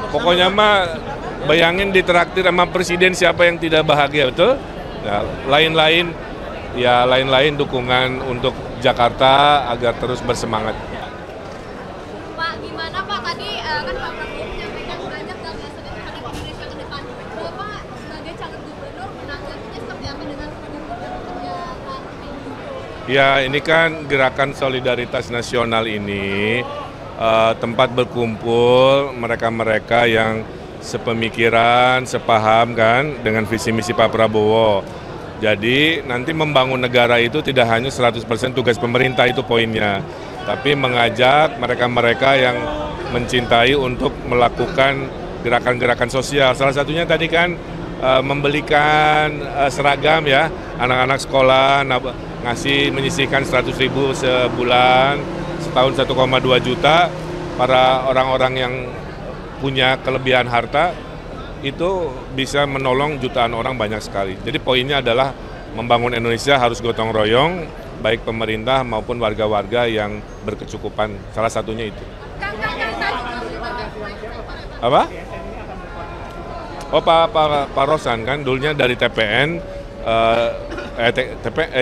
Pokoknya mah bayangin ditraktir sama presiden siapa yang tidak bahagia, betul? Nah, lain-lain dukungan untuk Jakarta agar terus bersemangat. Pak, gimana Pak? Tadi kan Pak Prabowo menyampaikan banyak gagasan yang akan Indonesia ke depan. Bapak sebagai calon gubernur menanggapinya seperti apa dengan program-program kerja Pak? Ya, ini kan gerakan solidaritas nasional ini tempat berkumpul mereka-mereka yang sepemikiran, sepaham kan dengan visi misi Pak Prabowo. Jadi nanti membangun negara itu tidak hanya 100% tugas pemerintah, itu poinnya. Tapi mengajak mereka-mereka yang mencintai untuk melakukan gerakan-gerakan sosial. Salah satunya tadi kan membelikan seragam ya, anak-anak sekolah menyisihkan 100.000 sebulan, setahun 1,2 juta, para orang-orang yang punya kelebihan harta itu bisa menolong jutaan orang banyak sekali. Jadi poinnya adalah membangun Indonesia harus gotong royong, baik pemerintah maupun warga-warga yang berkecukupan. Salah satunya itu. Apa? Oh, Pak Rosan kan dulunya dari TPN,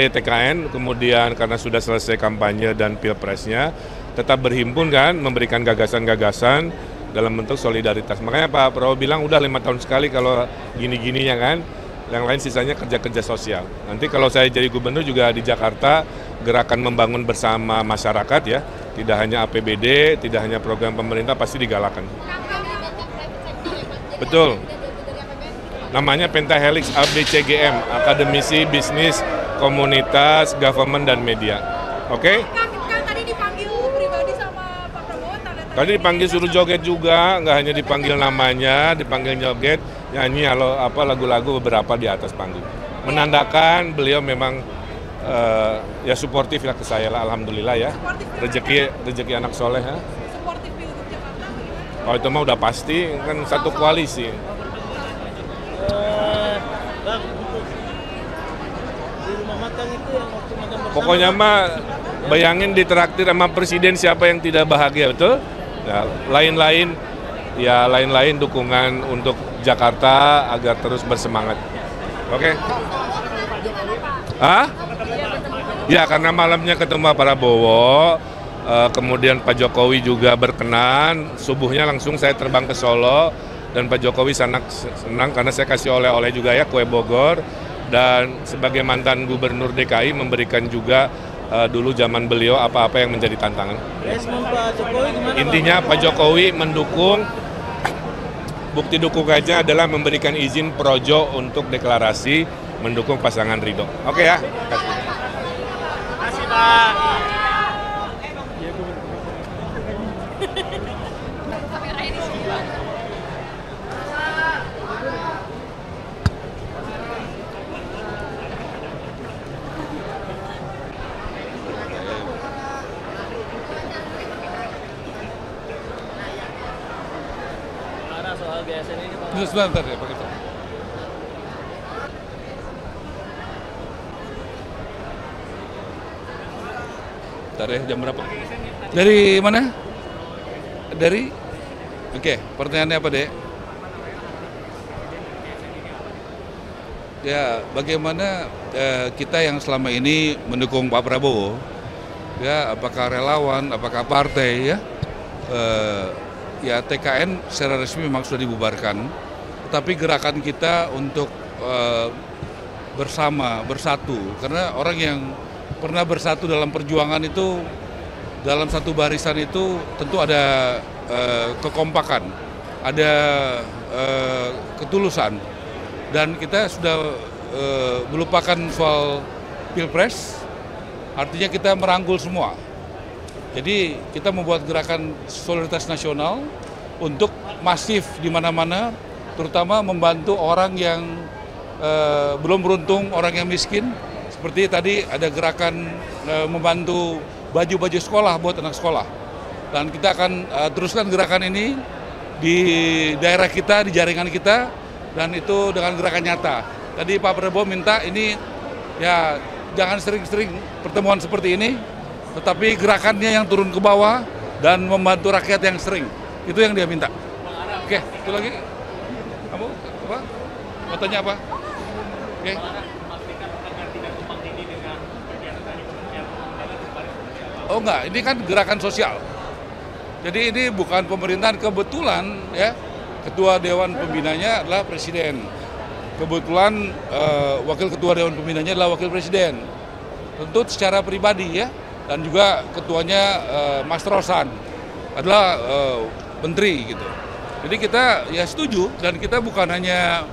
TKN, kemudian karena sudah selesai kampanye dan pilpresnya, tetap berhimpun kan, memberikan gagasan-gagasan dalam bentuk solidaritas. Makanya Pak Prabowo bilang udah 5 tahun sekali kalau gini-gininya kan, yang lain sisanya kerja-kerja sosial. Nanti kalau saya jadi gubernur juga di Jakarta, gerakan membangun bersama masyarakat ya, tidak hanya APBD, tidak hanya program pemerintah, pasti digalakan. Betul. Namanya Pentahelix ABCGM, Akademisi Bisnis Komunitas Government dan Media. Oke? Tadi dipanggil pribadi sama Pak Prabowo, Tadi dipanggil suruh joget juga, nggak hanya dipanggil namanya, dipanggil joget, nyanyi lagu-lagu beberapa di atas panggung. Menandakan beliau memang ya suportif lah ke saya lah, alhamdulillah ya. Rezeki anak soleh ya. Suportif untuk Jakarta. Oh itu mah udah pasti, kan satu koalisi. Bang, di rumah makan itu yang waktu makan bersama. Pokoknya mah bayangin ditraktir sama presiden siapa yang tidak bahagia, betul? Ya, lain-lain dukungan untuk Jakarta agar terus bersemangat. Oke? Hah? Ya karena malamnya ketemu Pak Prabowo, kemudian Pak Jokowi juga berkenan, subuhnya langsung saya terbang ke Solo, dan Pak Jokowi senang karena saya kasih oleh-oleh juga ya, kue Bogor, dan sebagai mantan gubernur DKI memberikan juga dulu zaman beliau apa-apa yang menjadi tantangan. Respon Pak Jokowi gimana? Intinya Pak Jokowi mendukung, bukti dukungannya adalah memberikan izin projo untuk deklarasi mendukung pasangan Ridho. Oke ya? Kasih Pak. Gimana soal GSN ini Pak? Sebentar ya Pak. Bentar ya, jam berapa? Dari mana? Dari? Oke, pertanyaannya apa, Dek? Ya, bagaimana kita yang selama ini mendukung Pak Prabowo, ya, apakah relawan, apakah partai, ya, ya TKN secara resmi memang sudah dibubarkan, tetapi gerakan kita untuk bersatu, karena orang yang pernah bersatu dalam perjuangan itu, dalam satu barisan itu tentu ada kekompakan, ada ketulusan, dan kita sudah melupakan soal pilpres, artinya kita merangkul semua. Jadi kita membuat gerakan solidaritas nasional untuk masif di mana-mana, terutama membantu orang yang belum beruntung, orang yang miskin. Seperti tadi ada gerakan membantu baju-baju sekolah buat anak sekolah. Dan kita akan teruskan gerakan ini di daerah kita, di jaringan kita, dan itu dengan gerakan nyata. Tadi Pak Prabowo minta ini ya jangan sering-sering pertemuan seperti ini, tetapi gerakannya yang turun ke bawah dan membantu rakyat yang sering. Itu yang dia minta. Oke, itu lagi. Kamu apa? Mau tanya apa? Oke. Oh enggak, ini kan gerakan sosial. Jadi ini bukan pemerintahan, kebetulan ya ketua Dewan Pembinanya adalah Presiden. Kebetulan wakil ketua Dewan Pembinanya adalah Wakil Presiden. Tentu secara pribadi ya, dan juga ketuanya Mas Rosan adalah menteri gitu. Jadi kita ya setuju, dan kita bukan hanya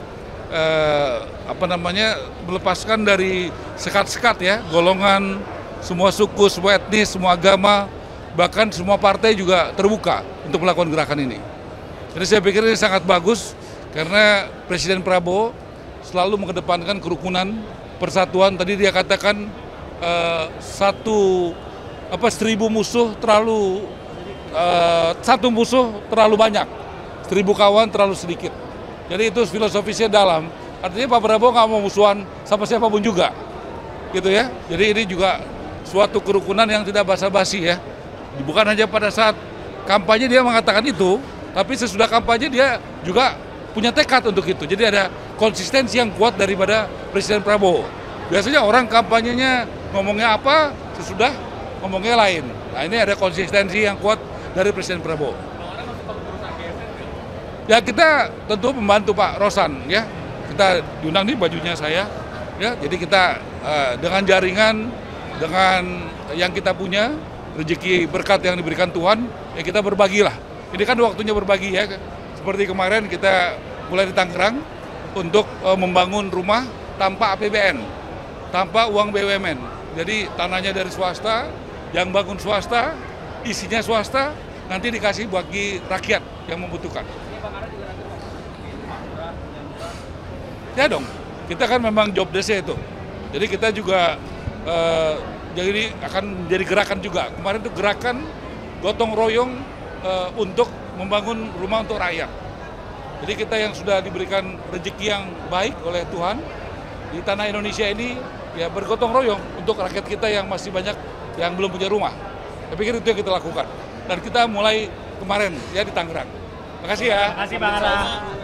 melepaskan dari sekat-sekat ya, golongan, semua suku, semua etnis, semua agama, bahkan semua partai juga terbuka untuk melakukan gerakan ini. Jadi saya pikir ini sangat bagus karena Presiden Prabowo selalu mengedepankan kerukunan, persatuan. Tadi dia katakan 1000 musuh terlalu satu musuh terlalu banyak, 1000 kawan terlalu sedikit. Jadi itu filosofisnya dalam. Artinya Pak Prabowo nggak mau musuhan sama siapapun juga, gitu ya. Jadi ini juga suatu kerukunan yang tidak basa-basi ya. Bukan hanya pada saat kampanye dia mengatakan itu, tapi sesudah kampanye dia juga punya tekad untuk itu. Jadi ada konsistensi yang kuat daripada Presiden Prabowo. Biasanya orang kampanyenya ngomongnya apa, sesudah ngomongnya lain. Nah ini ada konsistensi yang kuat dari Presiden Prabowo. Ya kita tentu membantu Pak Rosan ya. Kita diundang nih bajunya saya. Ya, jadi kita dengan jaringan, dengan yang kita punya, rezeki berkat yang diberikan Tuhan, ya kita berbagilah. Ini kan waktunya berbagi ya. Seperti kemarin kita mulai di Tangerang untuk membangun rumah tanpa APBN, tanpa uang BUMN. Jadi tanahnya dari swasta, yang bangun swasta, isinya swasta, nanti dikasih bagi rakyat yang membutuhkan. Ya dong, kita kan memang job desk itu. Jadi kita juga jadi akan menjadi gerakan juga. Kemarin itu gerakan gotong royong untuk membangun rumah untuk rakyat. Jadi kita yang sudah diberikan rezeki yang baik oleh Tuhan di tanah Indonesia ini ya bergotong royong untuk rakyat kita yang masih banyak yang belum punya rumah. Saya pikir itu yang kita lakukan. Dan kita mulai kemarin ya di Tangerang. Terima kasih ya. Terima kasih Bang Ara.